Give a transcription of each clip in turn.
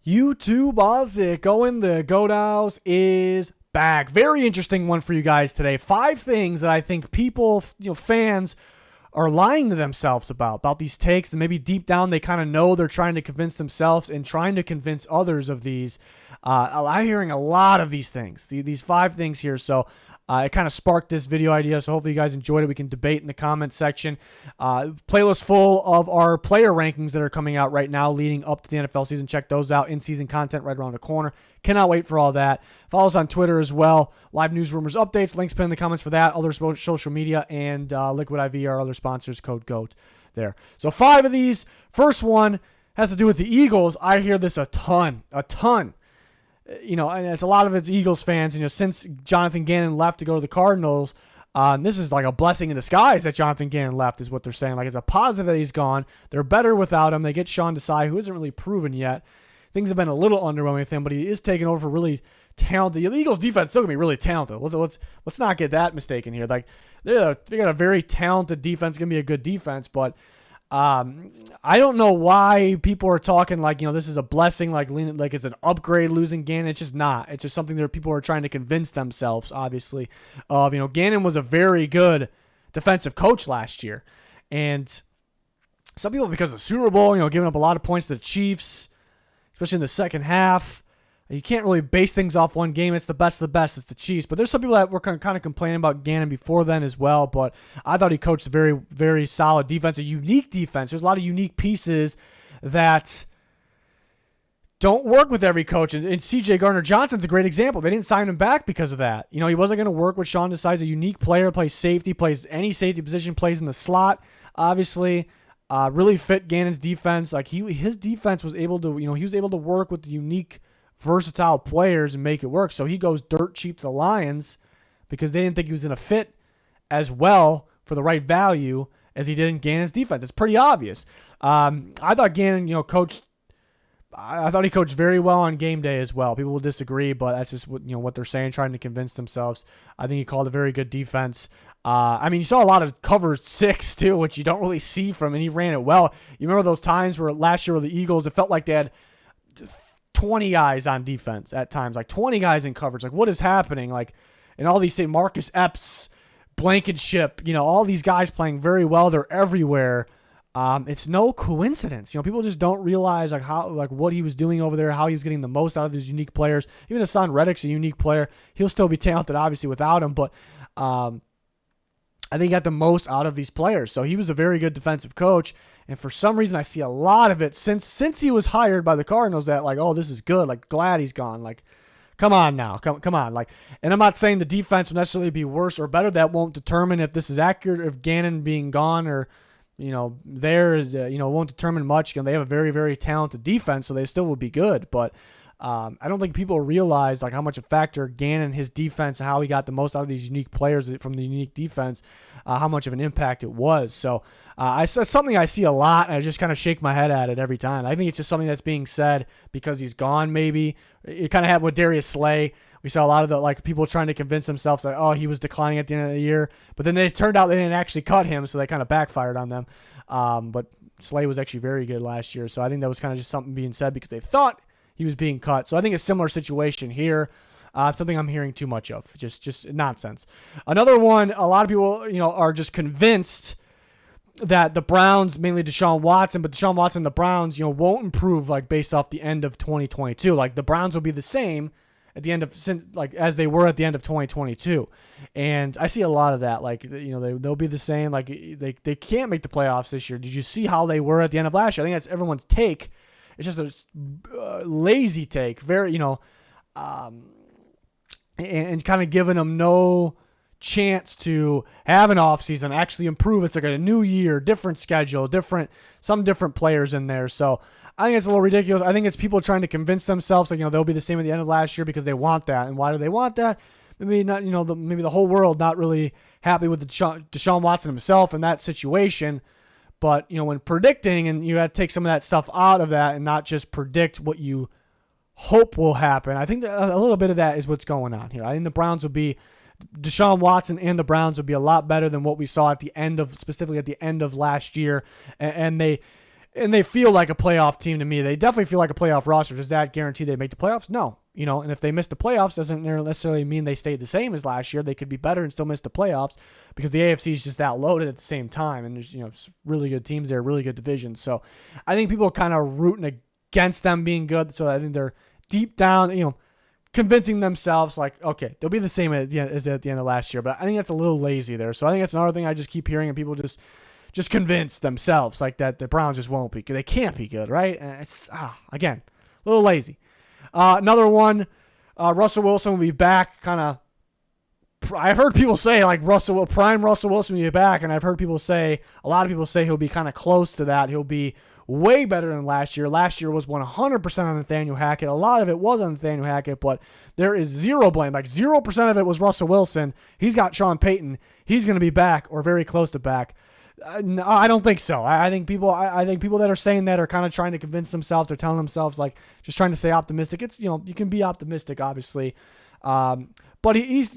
YouTube, how's it going? The Goat House is back. Very interesting one for you guys today. 5 things that I think people, fans are lying to themselves about these takes, and maybe deep down they kind of know they're trying to convince themselves and trying to convince others of these. I'm hearing a lot of these things, these 5 things here. So it kind of sparked this video idea, so hopefully you guys enjoyed it. We can debate in the comment section. Playlist full of our player rankings that are coming out right now leading up to the NFL season. Check those out. In-season content right around the corner. Cannot wait for all that. Follow us on Twitter as well. Live news, rumors, updates. Links pinned in the comments for that. Other social media and Liquid IV, our other sponsors, code GOAT there. So 5 of these. First one has to do with the Eagles. I hear this a ton. And it's a lot of it's Eagles fans. Since Jonathan Gannon left to go to the Cardinals, this is like a blessing in disguise that Jonathan Gannon left, is what they're saying. Like, it's a positive that he's gone. They're better without him. They get Sean Desai, who isn't really proven yet. Things have been a little underwhelming with him, but he is taking over for really talented. The Eagles defense is still gonna be really talented. Let's not get that mistaken here. Like, they got a very talented defense. It's gonna be a good defense, but I don't know why people are talking like, this is a blessing, like it's an upgrade losing Gannon. It's just not. It's just something that people are trying to convince themselves, obviously, of. Gannon was a very good defensive coach last year. And some people, because of Super Bowl, giving up a lot of points to the Chiefs, especially in the second half. You can't really base things off one game. It's the best of the best. It's the Chiefs. But there's some people that were kind of complaining about Gannon before then as well. But I thought he coached a very, very solid defense, a unique defense. There's a lot of unique pieces that don't work with every coach. And C.J. Gardner-Johnson's a great example. They didn't sign him back because of that. He wasn't going to work with Sean Desai. He's a unique player, plays safety, plays any safety position, plays in the slot, obviously. Really fit Gannon's defense. Like, his defense was able to, he was able to work with the unique, versatile players and make it work. So he goes dirt cheap to the Lions because they didn't think he was going to fit as well for the right value as he did in Gannon's defense. It's pretty obvious. I thought Gannon, I thought he coached very well on game day as well. People will disagree, but that's just what they're saying, trying to convince themselves. I think he called a very good defense. You saw a lot of cover 6 too, which you don't really see from, and he ran it well. You remember those times where last year with the Eagles, it felt like they had 20 guys on defense at times, like 20 guys in coverage. Like, what is happening? Like, and all these, say, Marcus Epps, Blankenship, all these guys playing very well. They're everywhere. It's no coincidence. People just don't realize what he was doing over there, how he was getting the most out of these unique players. Even Hassan Reddick's a unique player. He'll still be talented, obviously, without him, but I think he got the most out of these players. So he was a very good defensive coach. And for some reason, I see a lot of it since he was hired by the Cardinals that, like, oh, this is good. Like, glad he's gone. Like, come on now. Come on. Like, and I'm not saying the defense will necessarily be worse or better. That won't determine if this is accurate, if Gannon being gone or, there is, won't determine much. They have a very, very talented defense, so they still will be good. But I don't think people realize like how much a factor Gannon, his defense, and how he got the most out of these unique players from the unique defense, how much of an impact it was. So it's something I see a lot, and I just kind of shake my head at it every time. I think it's just something that's being said because he's gone. Maybe you kind of had with Darius Slay. We saw a lot of the people trying to convince themselves that, oh, he was declining at the end of the year, but then it turned out they didn't actually cut him, so they kind of backfired on them. But Slay was actually very good last year, so I think that was kind of just something being said because they thought he was being cut. So I think a similar situation here. Something I'm hearing too much of. Just nonsense. Another one, a lot of people, are just convinced that the Browns, mainly Deshaun Watson, but Deshaun Watson and the Browns, won't improve like based off the end of 2022. Like, the Browns will be the same at the end of as they were at the end of 2022. And I see a lot of that. Like, they'll be the same. Like, they can't make the playoffs this year. Did you see how they were at the end of last year? I think that's everyone's take. It's just a lazy take, very, and kind of giving them no chance to have an offseason, actually improve. It's like a new year, different schedule, some different players in there. So I think it's a little ridiculous. I think it's people trying to convince themselves, like, they'll be the same at the end of last year because they want that. And why do they want that? Maybe not, maybe the whole world not really happy with Deshaun Watson himself in that situation. But, when predicting, and you got to take some of that stuff out of that and not just predict what you hope will happen. I think that a little bit of that is what's going on here. I think Deshaun Watson and the Browns will be a lot better than what we saw specifically at the end of last year. And they, and they feel like a playoff team to me. They definitely feel like a playoff roster. Does that guarantee they make the playoffs? No. And if they miss the playoffs, doesn't necessarily mean they stayed the same as last year. They could be better and still miss the playoffs because the AFC is just that loaded at the same time. And there's, really good teams there, really good divisions. So I think people are kind of rooting against them being good. So I think they're deep down, convincing themselves like, okay, they'll be the same as at the end of last year. But I think that's a little lazy there. So I think that's another thing I just keep hearing, and people just convince themselves like that the Browns just won't be good. They can't be good, right? And it's, again, a little lazy. Another one, Russell Wilson will be back. I've heard people say like prime Russell Wilson will be back, and I've heard a lot of people say he'll be kind of close to that. He'll be way better than last year. Last year was 100% on Nathaniel Hackett. A lot of it was on Nathaniel Hackett, but there is zero blame. Like 0% of it was Russell Wilson. He's got Sean Payton. He's going to be back or very close to back. No, I don't think so. I think people that are saying that are kind of trying to convince themselves. They're telling themselves like just trying to stay optimistic. It's you can be optimistic obviously, but he's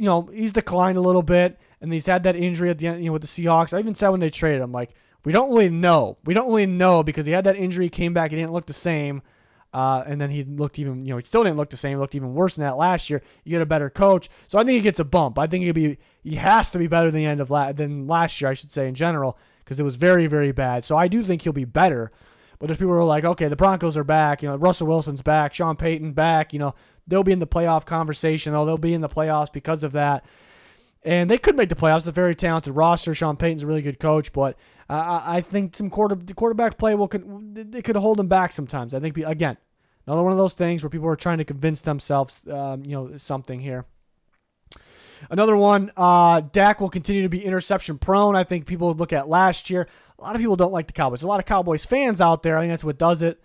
declined a little bit, and he's had that injury at the end. With the Seahawks, I even said when they traded him, like we don't really know because he had that injury, came back, he didn't look the same, and then he looked even he still didn't look the same. He looked even worse than that last year. You get a better coach, so I think he gets a bump. I think he has to be better than the end of than last year, I should say in general, because it was very, very bad. So I do think he'll be better. But there's people who are like, okay, the Broncos are back. Russell Wilson's back. Sean Payton back. They'll be in the playoff conversation. They'll be in the playoffs because of that. And they could make the playoffs. It's a very talented roster. Sean Payton's a really good coach. But I think some quarterback play they could hold them back sometimes. I think, again, another one of those things where people are trying to convince themselves, something here. Another one, Dak will continue to be interception prone. I think people look at last year. A lot of people don't like the Cowboys. A lot of Cowboys fans out there. I think that's what does it.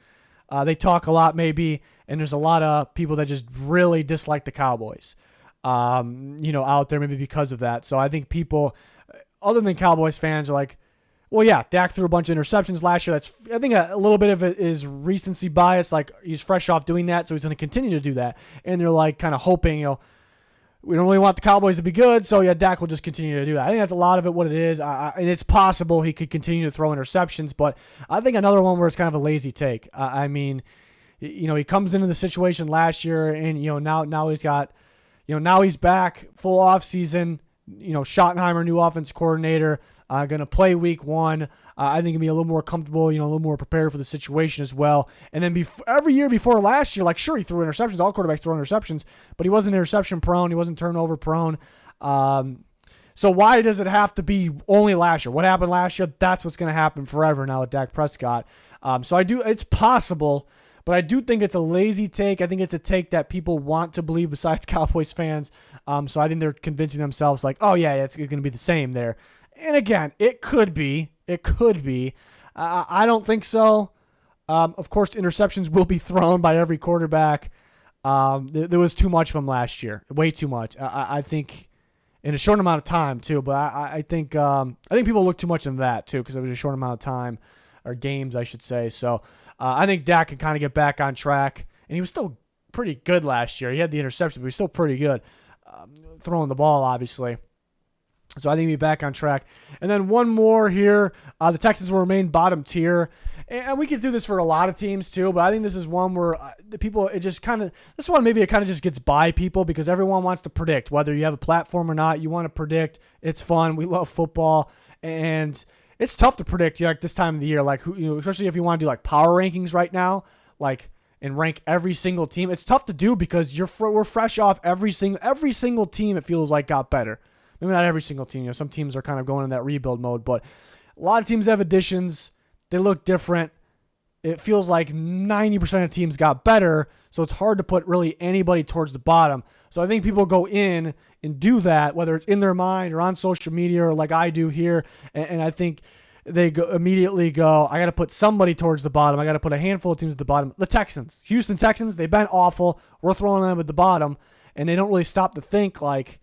They talk a lot maybe, and there's a lot of people that just really dislike the Cowboys, out there maybe because of that. So I think people, other than Cowboys fans, are like, well, yeah, Dak threw a bunch of interceptions last year. I think a little bit of it is recency bias. Like he's fresh off doing that, so he's going to continue to do that. And they're like kind of hoping, we don't really want the Cowboys to be good, so yeah, Dak will just continue to do that. I think that's a lot of it, what it is. And it's possible he could continue to throw interceptions, but I think another one where it's kind of a lazy take. He comes into the situation last year, and now he's got, now he's back full off season. Schottenheimer, new offense coordinator, going to play week 1. I think he'll be a little more comfortable, a little more prepared for the situation as well. And then every year before last year, like sure, he threw interceptions. All quarterbacks throw interceptions, but he wasn't interception prone. He wasn't turnover prone. So why does it have to be only last year? What happened last year? That's what's going to happen forever now with Dak Prescott. It's possible, but I do think it's a lazy take. I think it's a take that people want to believe besides Cowboys fans. So I think they're convincing themselves like, oh yeah, it's going to be the same there. And again, it could be. I don't think so. Of course, interceptions will be thrown by every quarterback. There was too much of them last year, way too much. I think in a short amount of time too. But I think people look too much into that too because it was a short amount of time, or games, I should say. So I think Dak can kind of get back on track, and he was still pretty good last year. He had the interception, but he was still pretty good throwing the ball, obviously. So I think he'll be back on track. And then one more here. The Texans will remain bottom tier. And we could do this for a lot of teams too, but I think this is one where this one maybe it kind of just gets by people because everyone wants to predict whether you have a platform or not. You want to predict. It's fun. We love football. And it's tough to predict like this time of the year, like especially if you want to do like power rankings right now, like and rank every single team. It's tough to do because we're fresh off every single team. It feels like got better. Maybe not every single team. Some teams are kind of going in that rebuild mode, but a lot of teams have additions. They look different. It feels like 90% of teams got better, so it's hard to put really anybody towards the bottom. So I think people go in and do that, whether it's in their mind or on social media or like I do here, and I think they immediately go, I got to put somebody towards the bottom. I got to put a handful of teams at the bottom. The Texans, Houston Texans, they've been awful. We're throwing them at the bottom, and they don't really stop to think like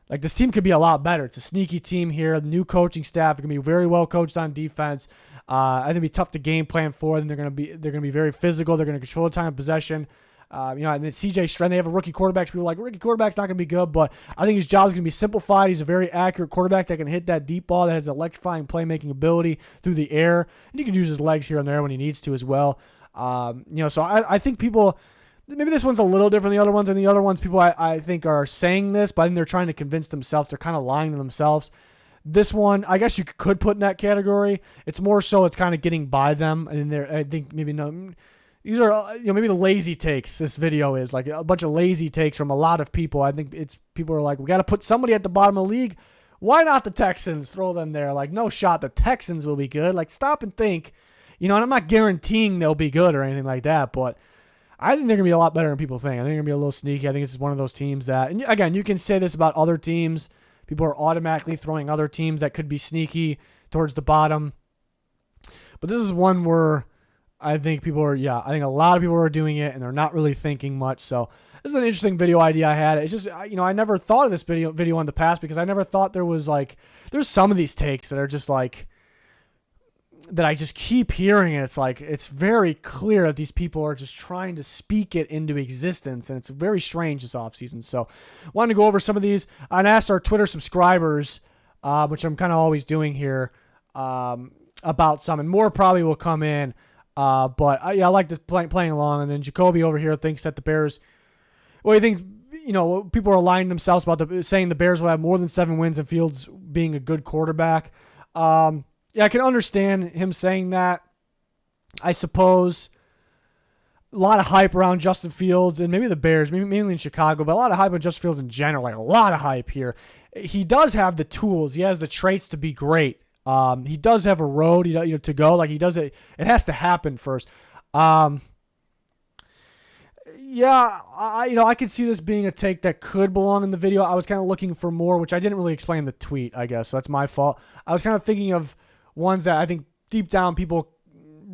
this team could be a lot better. It's a sneaky team here. The new coaching staff are going to be very well coached on defense. I think it'll be tough to game plan for them. They're going to be very physical. They're going to control the time of possession. And then CJ Stroud, they have a rookie quarterback. People are like, rookie quarterback's not going to be good, but I think his job is going to be simplified. He's a very accurate quarterback that can hit that deep ball that has electrifying playmaking ability through the air, and he can use his legs here and there when he needs to as well. So I think people, maybe this one's a little different than the other ones, and the other ones people I think are saying this, but I think they're trying to convince themselves. They're kind of lying to themselves. This one, I guess you could put in that category. It's more so it's kind of getting by them, and I think maybe no. These are, maybe the lazy takes. This video is like a bunch of lazy takes from a lot of people. I think people are like, we got to put somebody at the bottom of the league. Why not the Texans? Throw them there. Like, no shot. The Texans will be good. Like, stop and think. And I'm not guaranteeing they'll be good or anything like that, but I think they're going to be a lot better than people think. I think they're going to be a little sneaky. I think it's just one of those teams that, and again, you can say this about other teams. People are automatically throwing other teams that could be sneaky towards the bottom. But this is one where I think I think a lot of people are doing it and they're not really thinking much. So this is an interesting video idea I had. It's just, I never thought of this video in the past because I never thought there's some of these takes that are just like, that I just keep hearing. And it's like, it's very clear that these people are just trying to speak it into existence. And it's very strange this offseason. So I wanted to go over some of these and ask our Twitter subscribers, which I'm kind of always doing here, about some, and more probably will come in. But I like this playing along. And then Jacoby over here thinks that the Bears, well, I think, people are aligning themselves about saying the Bears will have more than 7 wins and Fields being a good quarterback. Yeah, I can understand him saying that. I suppose a lot of hype around Justin Fields and maybe the Bears, mainly in Chicago, but a lot of hype on Justin Fields in general, like a lot of hype here. He does have the tools. He has the traits to be great. He does have a road to go. Like he does it. It has to happen first. Yeah, I could see this being a take that could belong in the video. I was kind of looking for more, which I didn't really explain in the tweet, I guess. So that's my fault. I was kind of thinking of ones that I think deep down people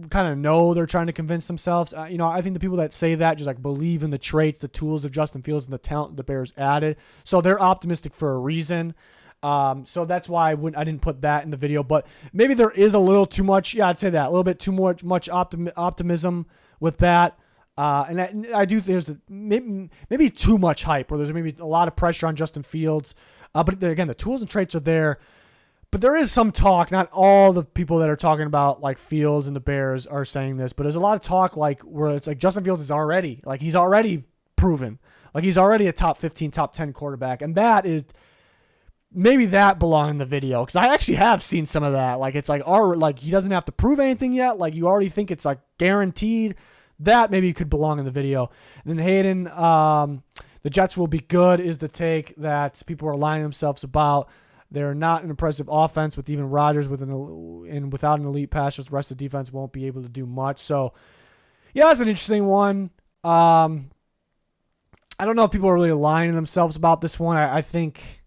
kind of know they're trying to convince themselves. I think the people that say that just like believe in the traits, the tools of Justin Fields and the talent the Bears added. So they're optimistic for a reason. So that's why I didn't put that in the video. But maybe there is a little too much. Yeah, I'd say that. A little bit too much optimism with that. And I do think there's maybe too much hype, or there's maybe a lot of pressure on Justin Fields. But again, the tools and traits are there. But there is some talk. Not all the people that are talking about like Fields and the Bears are saying this, but there's a lot of talk like where it's like Justin Fields is already proven, like he's already a top 15, top 10 quarterback, and that is maybe that belong in the video because I actually have seen some of that. Like it's like he doesn't have to prove anything yet. Like you already think it's like guaranteed. That maybe could belong in the video. And then Hayden, the Jets will be good is the take that people are lying themselves about. They're not an impressive offense with even Rodgers without an elite pass rush. The rest of the defense won't be able to do much. So, yeah, that's an interesting one. I don't know if people are really lying to themselves about this one. I think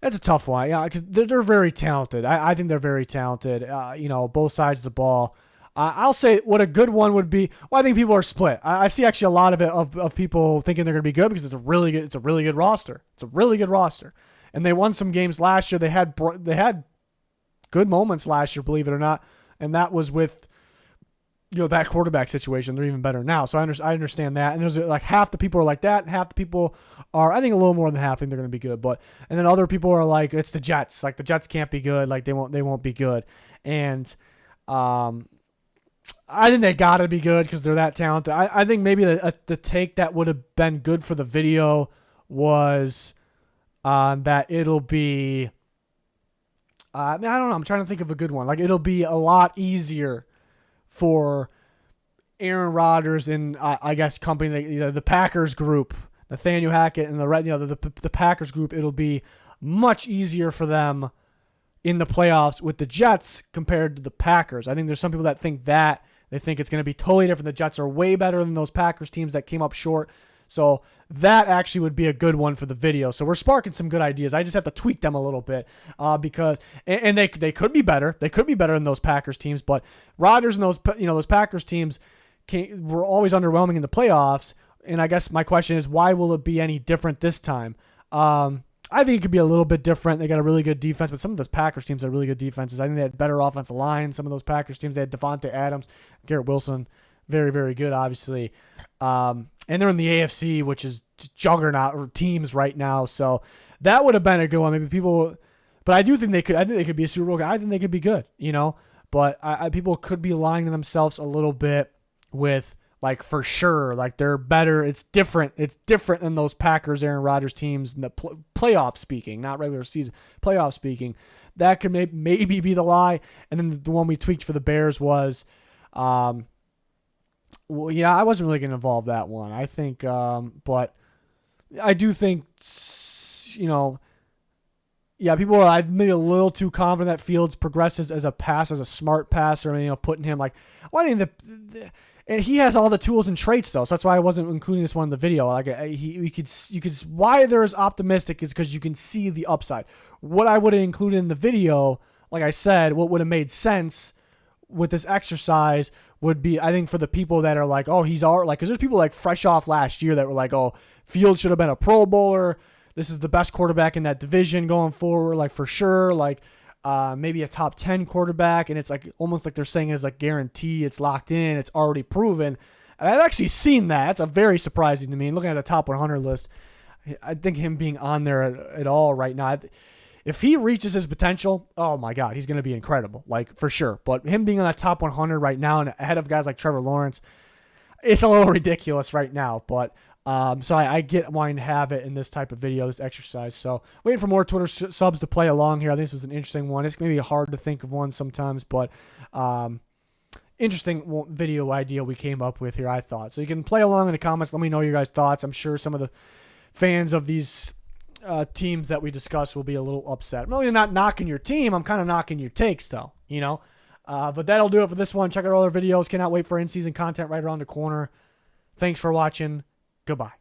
it's a tough one. Yeah, because they're very talented. I think they're very talented. Both sides of the ball. I'll say what a good one would be. Well, I think people are split. I see actually a lot of it of people thinking they're going to be good because it's a really good roster. It's a really good roster. And they won some games last year. They had good moments last year, believe it or not, and that was with that quarterback situation. They're even better now. So I understand that. And there's like half the people are like that, and half the people are, I think, a little more than half think they're going to be good. And then other people are like, it's the Jets. Like the Jets can't be good. Like they won't be good. And I think they got to be good because they're that talented. I think maybe the take that would have been good for the video was that it'll be, I don't know. I'm trying to think of a good one. Like it'll be a lot easier for Aaron Rodgers and I guess company, the Packers group, Nathaniel Hackett and the Packers group. It'll be much easier for them in the playoffs with the Jets compared to the Packers. I think there's some people that think that they think it's going to be totally different. The Jets are way better than those Packers teams that came up short. So that actually would be a good one for the video. So we're sparking some good ideas. I just have to tweak them a little bit because they could be better. They could be better than those Packers teams. But Rodgers and those Packers teams were always underwhelming in the playoffs. And I guess my question is, why will it be any different this time? I think it could be a little bit different. They got a really good defense, but some of those Packers teams have really good defenses. I think they had better offensive line. Some of those Packers teams, they had Devontae Adams, Garrett Wilson. very, very good, obviously. And they're in the AFC, which is juggernaut teams right now. So that would have been a good one. Maybe people, but I do think they could. I think they could be a Super Bowl guy. I think they could be good, But people could be lying to themselves a little bit with, like, for sure, like, they're better. It's different. It's different than those Packers, Aaron Rodgers teams in the playoff speaking, not regular season, playoff speaking. That could maybe be the lie. And then the one we tweaked for the Bears was, I wasn't really going to involve that one. I think, but I do think, people are maybe a little too confident that Fields progresses as a smart passer. Putting him like, I think and he has all the tools and traits though. So that's why I wasn't including this one in the video. Like you could why there's optimistic is because you can see the upside. What I would have included in the video, like I said, what would have made sense with this exercise would be, I think, for the people that are like, oh, he's all like, because there's people like fresh off last year that were like, oh, Fields should have been a Pro Bowler. This is the best quarterback in that division going forward, like for sure, like maybe a top 10 quarterback. And it's like almost like they're saying it's like guarantee, it's locked in, it's already proven. And I've actually seen that. That's a very surprising to me. And looking at the top 100 list, I think him being on there at all right now, if he reaches his potential, oh my God, he's going to be incredible, like for sure. But him being on that top 100 right now and ahead of guys like Trevor Lawrence, it's a little ridiculous right now. But so I get wanting to have it in this type of video, this exercise. So waiting for more Twitter subs to play along here. I think this was an interesting one. It's maybe hard to think of one sometimes, but interesting video idea we came up with here, I thought. So you can play along in the comments. Let me know your guys' thoughts. I'm sure some of the fans of these teams that we discussed will be a little upset. I'm really not knocking your team. I'm kind of knocking your takes, though, But that'll do it for this one. Check out all our videos. Cannot wait for in-season content right around the corner. Thanks for watching. Goodbye.